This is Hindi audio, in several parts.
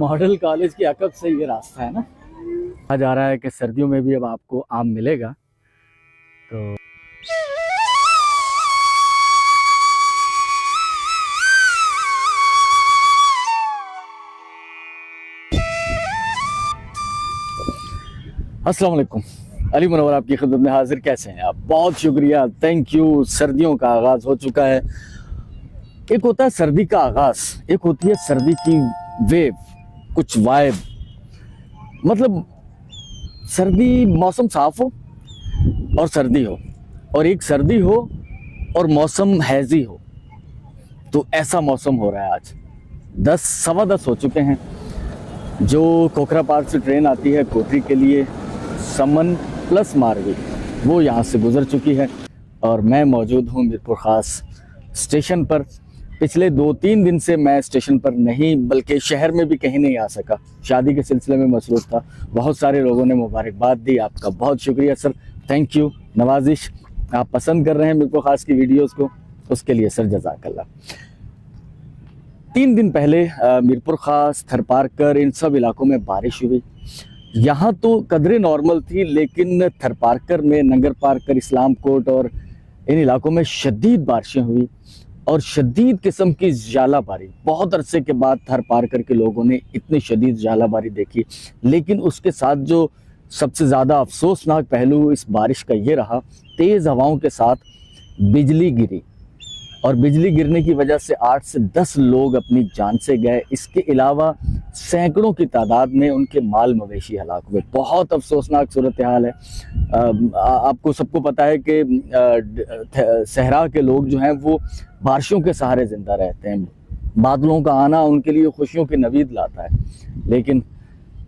मॉडल कॉलेज की अकब से ये रास्ता है ना। कहा जा रहा है कि सर्दियों में भी अब आपको आम मिलेगा। तो अस्सलाम वालेकुम, अली मुनव्वर आपकी खिदमत में हाजिर। कैसे हैं आप? बहुत शुक्रिया, थैंक यू। सर्दियों का आगाज़ हो चुका है। एक होता है सर्दी का आगाज़, एक होती है सर्दी की वेव, कुछ वाइब। मतलब सर्दी, मौसम साफ हो और सर्दी हो, और एक सर्दी हो और मौसम हैज़ी हो। तो ऐसा मौसम हो रहा है आज। 10 सवा 10 हो चुके हैं। जो कोकरा पार्क से ट्रेन आती है कोटरी के लिए, समन प्लस मारवी, वो यहाँ से गुजर चुकी है और मैं मौजूद हूँ मीरपुर ख़ास स्टेशन पर। पिछले 2-3 दिन से मैं स्टेशन पर नहीं, बल्कि शहर में भी कहीं नहीं आ सका। शादी के सिलसिले में मसरूफ़ था। बहुत सारे लोगों ने मुबारकबाद दी, आपका बहुत शुक्रिया सर, थैंक यू। नवाजिश आप पसंद कर रहे हैं मीरपुर ख़ास की वीडियोज़ को, उसके लिए सर जज़ाकल्लाह। 3 दिन पहले मीरपुर ख़ास, थरपारकर, इन सब इलाकों में बारिश हुई। यहाँ तो कदरें नॉर्मल थी, लेकिन थरपारकर में, नंगर पारकर, इस्लाम कोट और इन इलाकों में शदीद बारिशें हुई और शदीद किस्म की ज़ालाबारी। बहुत अरसे के बाद थरपारकर के लोगों ने इतनी शदीद ज़ालाबारी देखी। लेकिन उसके साथ जो सबसे ज़्यादा अफसोसनाक पहलू इस बारिश का ये रहा, तेज़ हवाओं के साथ बिजली गिरी और बिजली गिरने की वजह से 8 से 10 लोग अपनी जान से गए। इसके अलावा सैकड़ों की तादाद में उनके माल मवेशी हलाक हुए। बहुत अफसोसनाक सूरत हाल है। आपको सबको पता है कि सहरा के लोग जो हैं वो बारिशों के सहारे ज़िंदा रहते हैं। बादलों का आना उनके लिए खुशियों की नवीद लाता है, लेकिन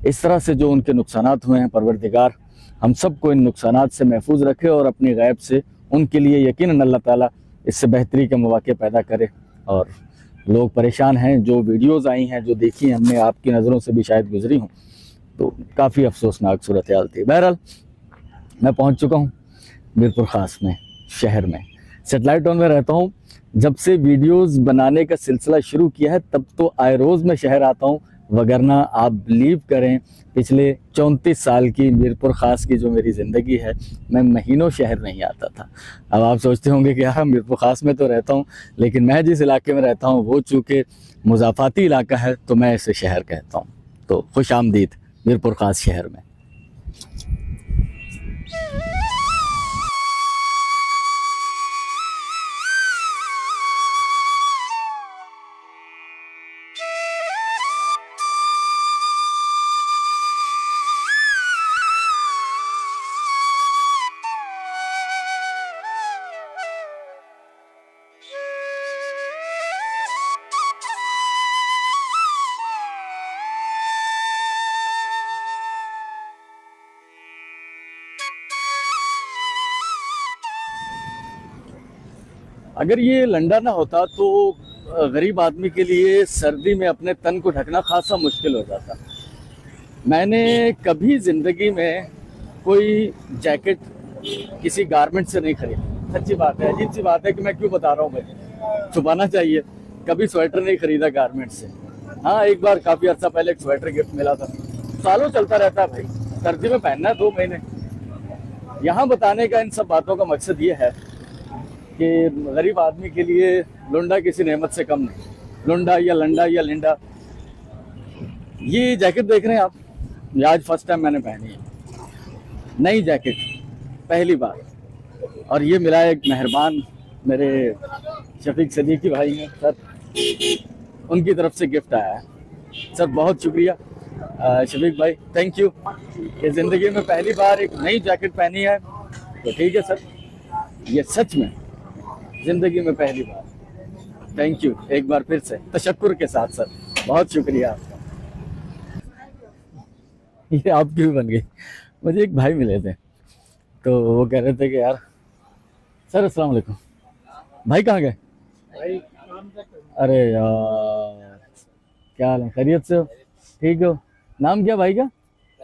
इस तरह से जो उनके नुकसानात हुए हैं, परवरदिगार हम सबको इन नुकसानात से महफूज रखे और अपनी गैब से उनके लिए यकीनन अल्लाह ताला इससे बेहतरी के मौके पैदा करे। और लोग परेशान हैं, जो वीडियोज़ आई हैं, जो देखी हमने, आपकी नज़रों से भी शायद गुजरी हूँ, तो काफ़ी अफसोसनाक सूरत हाल थी। बहरहाल मैं पहुँच चुका हूँ मीरपुर ख़ास में, शहर में। सेटेलाइट टाउन में रहता हूँ। जब से वीडियोज़ बनाने का सिलसिला शुरू किया है तब तो आए रोज़ मैं शहर आता हूँ, वगरना आप बिलीव करें पिछले 34 साल की मीरपुर ख़ास की जो मेरी ज़िंदगी है, मैं महीनों शहर नहीं आता था। अब आप सोचते होंगे कि हाँ, मीरपुर ख़ास में तो रहता हूँ, लेकिन मैं जिस इलाके में रहता हूँ वो चूँकि मुज़ाफ़ाती इलाका है तो मैं इसे शहर कहता हूँ। तो खुश आमदीद मीरपुर ख़ास शहर में। अगर ये लंडा ना होता तो गरीब आदमी के लिए सर्दी में अपने तन को ढकना खासा मुश्किल हो जाता। मैंने कभी ज़िंदगी में कोई जैकेट किसी गारमेंट से नहीं खरीदी। सच्ची बात है, अजीब सी बात है कि मैं क्यों बता रहा हूँ, मुझे छुपाना चाहिए। कभी स्वेटर नहीं खरीदा गारमेंट से। हाँ, एक बार काफ़ी अर्सा पहले एक स्वेटर गिफ्ट मिला था। सालों चलता रहता है भाई, सर्दी में पहनना है 2 महीने। यहाँ बताने का इन सब बातों का मकसद ये है कि गरीब आदमी के लिए लुंडा किसी नेमत से कम नहीं। लुंडा या लंडा या लिंडा। ये जैकेट देख रहे हैं आप, ये आज फर्स्ट टाइम मैंने पहनी है, नई जैकेट, पहली बार। और ये मिला एक मेहरबान मेरे शफीक सदीकी भाई हैं सर, उनकी तरफ से गिफ्ट आया है। सर बहुत शुक्रिया शफीक भाई, थैंक यू। कि ज़िंदगी में पहली बार एक नई जैकेट पहनी है तो ठीक है सर, ये सच में ज़िंदगी में पहली बार। थैंक यू एक बार फिर से तशक्कुर के साथ सर, बहुत शुक्रिया आपका। ये आपकी भी बन गई। मुझे एक भाई मिले थे तो वो कह रहे थे कि यार सर अस्सलाम वालेकुम, भाई कहाँ गए? अरे यार क्या हाल है, खैरियत से हो? ठीक हो? नाम क्या भाई का?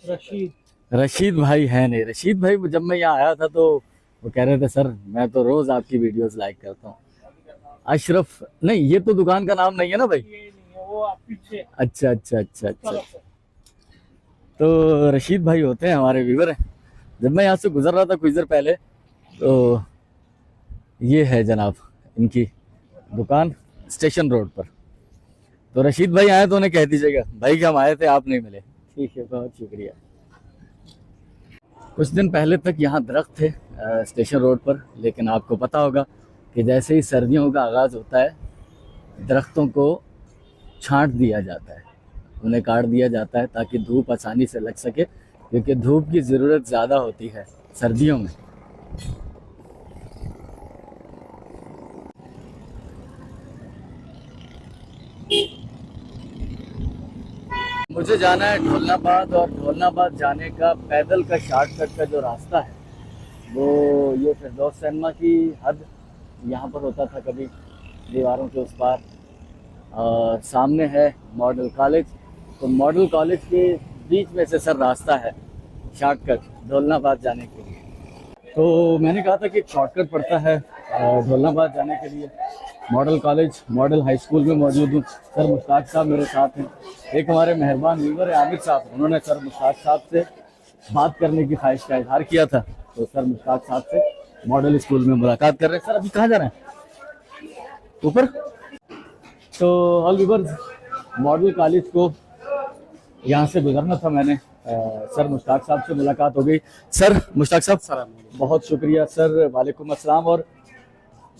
रशीद। रशीद भाई है नहीं। रशीद भाई जब मैं यहाँ आया था तो वो कह रहे थे सर मैं तो रोज़ आपकी वीडियोस लाइक करता हूँ। अशरफ नहीं, ये तो दुकान का नाम नहीं है ना भाई? वो वो आप पीछे। अच्छा अच्छा अच्छा अच्छा। चलो सर। तो रशीद भाई होते हैं, हमारे व्यूवर हैं। जब मैं यहाँ से गुजर रहा था कुछ देर पहले, तो ये है जनाब इनकी दुकान स्टेशन रोड पर। तो रशीद भाई आए तो उन्हें कह दीजिएगा भाई कि हम आए थे, आप नहीं मिले। ठीक है, बहुत शुक्रिया। कुछ दिन पहले तक यहाँ दरख्त थे स्टेशन रोड पर, लेकिन आपको पता होगा कि जैसे ही सर्दियों का आगाज़ होता है, दरख्तों को छांट दिया जाता है, उन्हें काट दिया जाता है ताकि धूप आसानी से लग सके, क्योंकि धूप की ज़रूरत ज़्यादा होती है सर्दियों में। मुझे जाना है ढोलनाबाद, और ढोलनाबाद जाने का पैदल का शॉर्टकट का जो रास्ता है वो ये फिरदौस सिनेमा की हद यहाँ पर होता था कभी, दीवारों के उस पार, और सामने है मॉडल कॉलेज। तो मॉडल कॉलेज के बीच में से सर रास्ता है शॉर्टकट ढोलनाबाद जाने के लिए। तो मैंने कहा था कि एक शॉर्टकट पड़ता है ढोलनाबाद जाने के लिए। Model college, model high school में मौजूद हूँ। सर मुश्ताक साहब मेरे साथ हैं, एक हमारे मेहरबान व्यूवर है आमिर साहब, उन्होंने सर मुश्ताक साहब से बात करने की ख्वाहिश का इजहार किया था। तो सर मुश्ताक साहब से मॉडल स्कूल में मुलाकात कर रहे हैं। सर अभी कहाँ जा रहे हैं? ऊपर। तो ऑल व्यूवर्स, मॉडल कॉलेज को यहाँ से गुजरना था मैंने, सर मुश्ताक साहब से मुलाकात हो गई। सर मुश्ताक साहब, सर बहुत शुक्रिया सर। वालेकुम अस्सलाम। और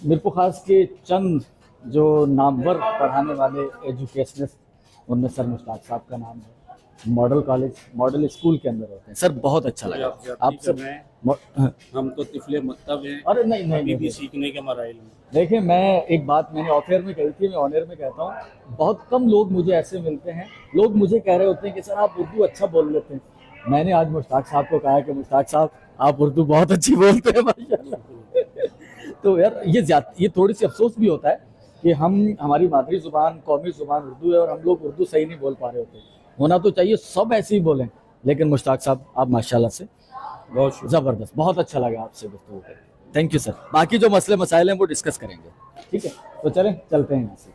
मिरपुर खास के चंद जो नामवर पढ़ाने वाले एजुकेशनिस्ट, उनमें सर मुश्ताक साहब का नाम है। मॉडल कॉलेज, मॉडल स्कूल के अंदर होते हैं। सर बहुत अच्छा लगा आपसे। हम तो तिफले मकतब हैं। अरे नहीं नहीं, अभी भी सीखने के मराइल में। देखिए, मैं एक बात मैंने ऑफ एयर में कही थी, मैं ऑन एयर में कहता हूँ, बहुत कम लोग मुझे ऐसे मिलते हैं, लोग मुझे कह रहे होते हैं कि सर आप उर्दू अच्छा बोल लेते हैं। मैंने आज मुश्ताक साहब को कहा कि मुश्ताक साहब आप उर्दू बहुत अच्छी बोलते हैं माशाल्लाह। तो यार ये थोड़ी सी अफसोस भी होता है कि हमारी मादरी ज़ुबान, कौमी ज़ुबान उर्दू है, और हम लोग उर्दू सही नहीं बोल पा रहे होते। होना तो चाहिए सब ऐसे ही बोलें, लेकिन मुश्ताक साहब आप माशाल्लाह से बहुत ज़बरदस्त, बहुत अच्छा लगा आपसे गुफ्तगू करके। Thank you sir. बाकी जो मसले मसाइल हैं वो डिस्कस करेंगे, ठीक है? तो चलते हैं यहाँ से।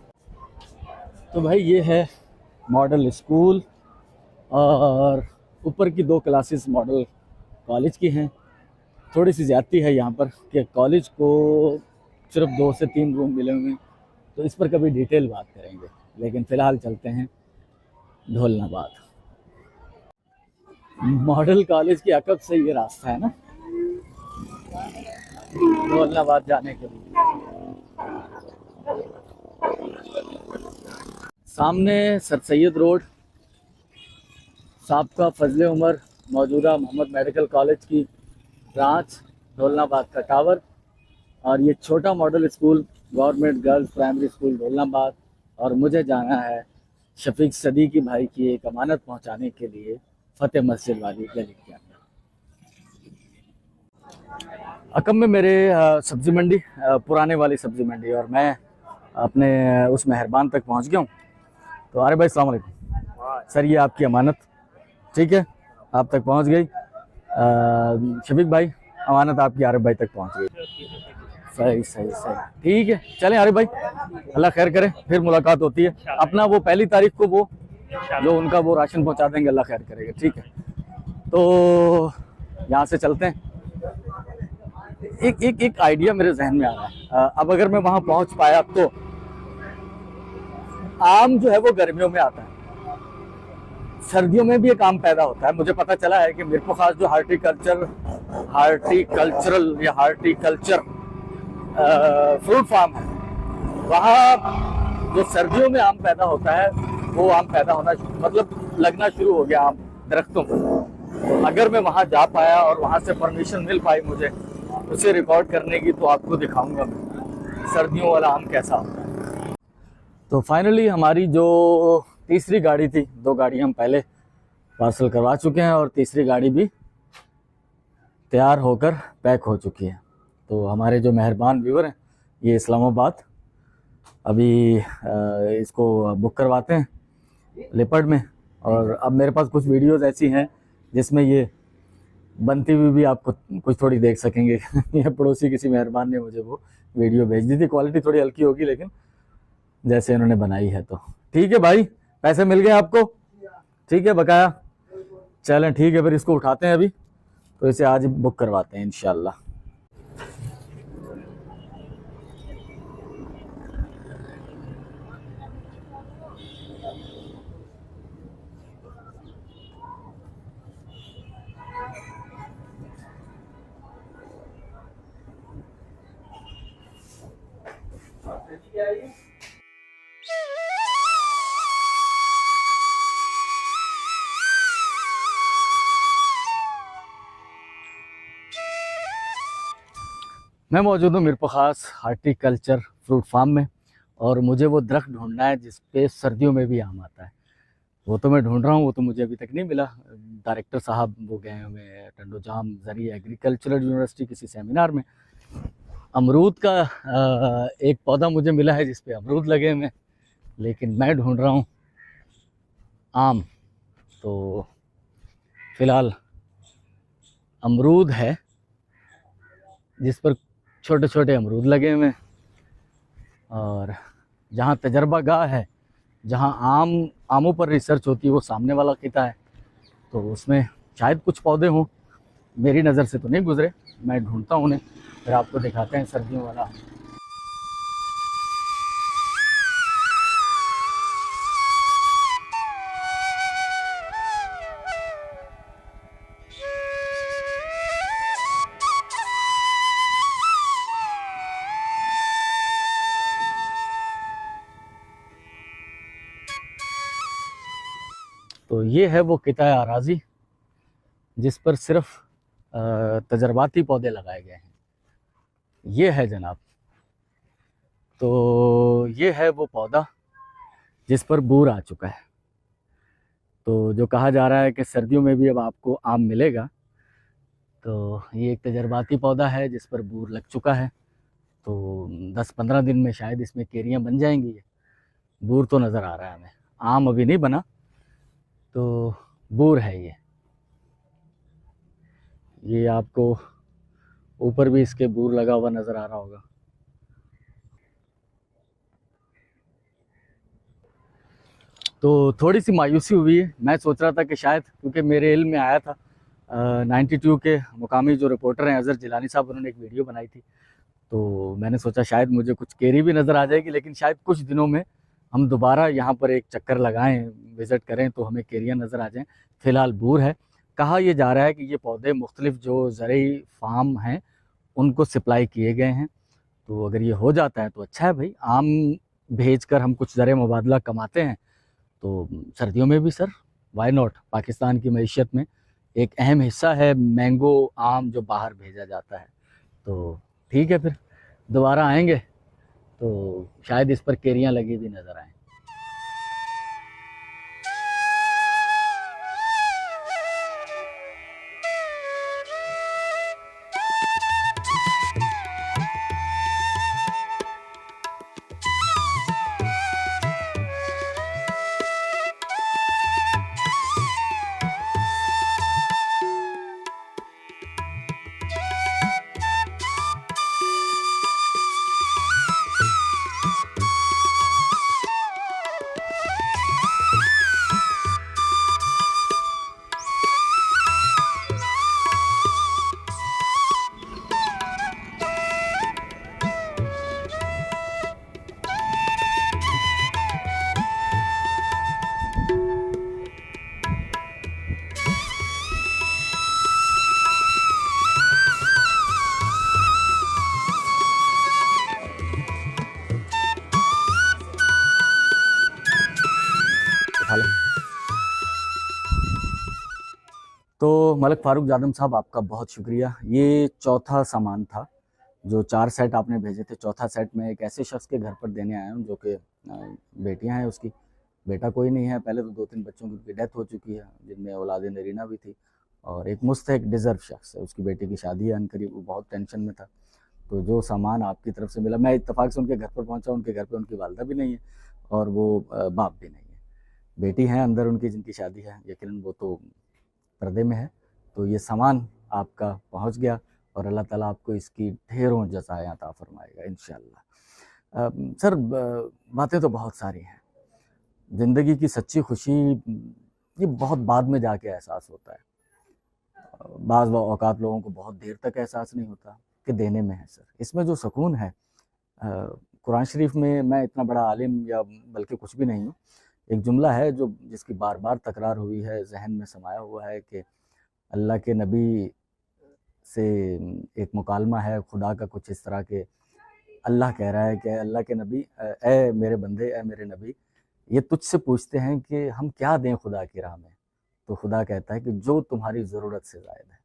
तो भाई ये है मॉडल स्कूल, और ऊपर की 2 क्लासेस मॉडल कॉलेज की हैं। थोड़ी सी ज़्यादती है यहाँ पर कि कॉलेज को सिर्फ 2 से 3 रूम मिले हुए हैं, तो इस पर कभी डिटेल बात करेंगे। लेकिन फ़िलहाल चलते हैं ढोलनाबाद। मॉडल कॉलेज के अकब से ये रास्ता है ना ढोलनाबाद जाने के लिए। सामने सर सैयद रोड, साबका फजले उमर, मौजूदा मोहम्मद मेडिकल कॉलेज की ब्रांच, ढोलनाबाद का टावर, और ये छोटा model school government girls primary school Dholnabad. और मुझे जाना है शफीक सदीकी भाई की एक अमानत पहुंचाने के लिए फतेह मस्जिद वाली गली के अंदर। अकम में मेरे सब्ज़ी मंडी, पुराने वाली सब्ज़ी मंडी, और मैं अपने उस मेहरबान तक पहुंच गया हूं। तो आरिफ भाई अस्सलाम वालेकुम। सर ये आपकी अमानत, ठीक है, आप तक पहुंच गई। शफीक भाई अमानत आपकी आरिफ भाई तक पहुंच गई। सही सही सही, ठीक है। चलें आरिफ भाई, अल्लाह खैर करे, फिर मुलाकात होती है। अपना वो 1 तारीख को वो जो उनका वो राशन पहुंचा देंगे, अल्लाह खैर करेगा, ठीक है? तो यहाँ से चलते हैं। एक आइडिया मेरे जहन में आ रहा है। अब अगर मैं वहाँ पहुँच पाया तो आम जो है वो गर्मियों में आता है, सर्दियों में भी एक आम पैदा होता है। मुझे पता चला है कि मिरपुर खास जो हार्टिकल्चर फ्रूट फार्म है, वहाँ जो सर्दियों में आम पैदा होता है वो आम पैदा होना मतलब लगना शुरू हो गया आम दरख्तों पर। तो अगर मैं वहाँ जा पाया और वहाँ से परमिशन मिल पाई मुझे उसे रिकॉर्ड करने की, तो आपको दिखाऊंगा मैं सर्दियों वाला आम कैसा होता है। तो फाइनली हमारी जो तीसरी गाड़ी थी, 2 गाड़ी हम पहले पार्सल करवा चुके हैं, और तीसरी गाड़ी भी तैयार होकर पैक हो चुकी है। तो हमारे जो मेहरबान व्यूअर हैं, ये इस्लामाबाद अभी इसको बुक करवाते हैं लेपर्ड में। और अब मेरे पास कुछ वीडियोस ऐसी हैं जिसमें ये बनती हुई भी आपको कुछ थोड़ी देख सकेंगे। ये पड़ोसी किसी मेहरबान ने मुझे वो वीडियो भेज दी थी। क्वालिटी थोड़ी हल्की होगी, लेकिन जैसे इन्होंने बनाई है तो ठीक है भाई, पैसे मिल गए आपको? ठीक है, बकाया। चलें ठीक है, फिर इसको उठाते हैं अभी, तो इसे आज बुक करवाते हैं इंशाल्लाह। मैं मौजूद हूँ मीरपुर ख़ास हार्टिकल्चर फ्रूट फार्म में, और मुझे वो दरख्त ढूंढना है जिस पे सर्दियों में भी आम आता है। वो तो मैं ढूंढ रहा हूँ, वो तो मुझे अभी तक नहीं मिला। डायरेक्टर साहब वो गए हुए हैं टंडोजाम जरी एग्रीकल्चरल यूनिवर्सिटी किसी सेमिनार में। अमरूद का एक पौधा मुझे मिला है जिस पे अमरूद लगे हुए हैं, लेकिन मैं ढूंढ रहा हूँ आम। तो फिलहाल अमरूद है जिस पर छोटे छोटे अमरूद लगे हुए हैं, और जहाँ तजर्बा गाह है, जहाँ आमों पर रिसर्च होती है, वो सामने वाला किता है, तो उसमें शायद कुछ पौधे हों। मेरी नज़र से तो नहीं गुजरे, मैं ढूंढता हूँ उन्हें, फिर आपको दिखाते हैं सर्दियों वाला। तो ये है वो किता आराजी जिस पर सिर्फ तजर्बाती पौधे लगाए गए हैं। ये है जनाब, तो ये है वो पौधा जिस पर बूर आ चुका है। तो जो कहा जा रहा है कि सर्दियों में भी अब आपको आम मिलेगा, तो ये एक तजर्बाती पौधा है जिस पर बूर लग चुका है। तो 10-15 दिन में शायद इसमें केरियां बन जाएंगी। बूर तो नज़र आ रहा है हमें, आम अभी नहीं बना, तो बूर है ये आपको ऊपर भी इसके बूर लगा हुआ नज़र आ रहा होगा। तो थोड़ी सी मायूसी हुई है। मैं सोच रहा था कि शायद, क्योंकि मेरे इल्म में आया था 92 के मुकामी जो रिपोर्टर हैं अज़हर जिलानी साहब, उन्होंने एक वीडियो बनाई थी, तो मैंने सोचा शायद मुझे कुछ केरी भी नज़र आ जाएगी। लेकिन शायद कुछ दिनों में हम दोबारा यहाँ पर एक चक्कर लगाएं, विज़िट करें, तो हमें केरियाँ नज़र आ जाएं। फ़िलहाल बूर है। कहा यह जा रहा है कि ये पौधे मुख्तलिफ जो ज़रूरी फार्म हैं उनको सप्लाई किए गए हैं। तो अगर ये हो जाता है तो अच्छा है भाई, आम भेज कर हम कुछ ज़र मुबादला कमाते हैं, तो सर्दियों में भी सर वाई नॉट। पाकिस्तान की मईशत में एक अहम हिस्सा है मैंगो आम जो बाहर भेजा जाता है। तो ठीक है, फिर दोबारा आएंगे तो शायद इस पर केरियां लगी भी नज़र आएँ। उठा लो। तो मलिक फ़ारूक जादम साहब, आपका बहुत शुक्रिया। ये चौथा सामान था, जो 4 सेट आपने भेजे थे। चौथा सेट में एक ऐसे शख्स के घर पर देने आया हूँ जो कि बेटियां हैं उसकी, बेटा कोई नहीं है। पहले तो 2-3 बच्चों की डेथ हो चुकी है, जिनमें औलाद नरीना भी थी, और एक मुस्तहिक डिज़र्व शख्स है, उसकी बेटी की शादी है अनकरीब, वो बहुत टेंशन में था। तो जो सामान आपकी तरफ से मिला, मैं इत्तेफाक से उनके घर पर पहुंचा। उनके घर पे उनकी वालदा भी नहीं है और वो बाप भी नहीं है। बेटी हैं अंदर उनकी जिनकी शादी है, यकीनन वो तो पर्दे में है। तो ये सामान आपका पहुंच गया, और अल्लाह ताला आपको इसकी ढेरों जज़ाएँ अता फरमाएगा इंशाअल्लाह। सर बातें तो बहुत सारी हैं, ज़िंदगी की सच्ची खुशी ये बहुत बाद में जाके एहसास होता है। बाज़ औक़ात लोगों को बहुत देर तक एहसास नहीं होता कि देने में है सर। इसमें जो सुकून है कुरान शरीफ में, मैं इतना बड़ा आलिम या बल्कि कुछ भी नहीं हूँ, एक जुमला है जो जिसकी बार बार तकरार हुई है, जहन में समाया हुआ है कि अल्लाह के नबी से एक मुकालमा है खुदा का कुछ इस तरह के, अल्लाह कह रहा है कि अल्लाह के नबी, ए मेरे बंदे, ए मेरे नबी, ये तुझसे पूछते हैं कि हम क्या दें खुदा की राह में। तो खुदा कहता है कि जो तुम्हारी ज़रूरत से ज़ायद है।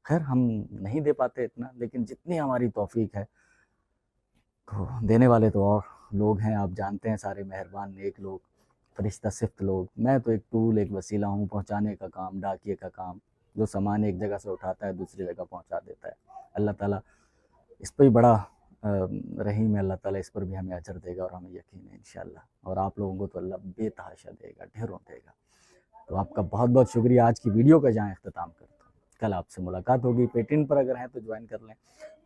खैर हम नहीं दे पाते इतना, लेकिन जितनी हमारी तौफीक है, तो देने वाले तो और लोग हैं, आप जानते हैं, सारे मेहरबान नेक लोग, फरिश्ता सिफ्त लोग। मैं तो एक टूल, एक वसीला हूँ पहुँचाने का काम, डाकिए का काम, जो सामान एक जगह से उठाता है दूसरी जगह पहुँचा देता है। अल्लाह ताला इस पर ही बड़ा रहीम है, अल्लाह ताला इस पर भी हमें अजर देगा और हमें यकीन है इंशाअल्लाह। और आप लोगों को तो अल्लाह बेतहाशा देगा, ढेरों देगा। तो आपका बहुत बहुत शुक्रिया। आज की वीडियो का जहाँ अख्ताम करता हूँ, कल आपसे मुलाकात होगी। पेटीएम पर अगर हैं तो ज्वाइन कर लें।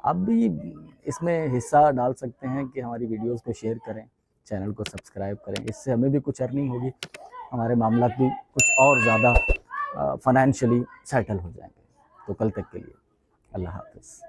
आप भी इसमें हिस्सा डाल सकते हैं कि हमारी वीडियोस को शेयर करें, चैनल को सब्सक्राइब करें, इससे हमें भी कुछ अर्निंग होगी, हमारे मामला भी कुछ और ज़्यादा फाइनेंशियली सेटल हो जाएंगे। तो कल तक के लिए अल्लाह हाफ़िज़।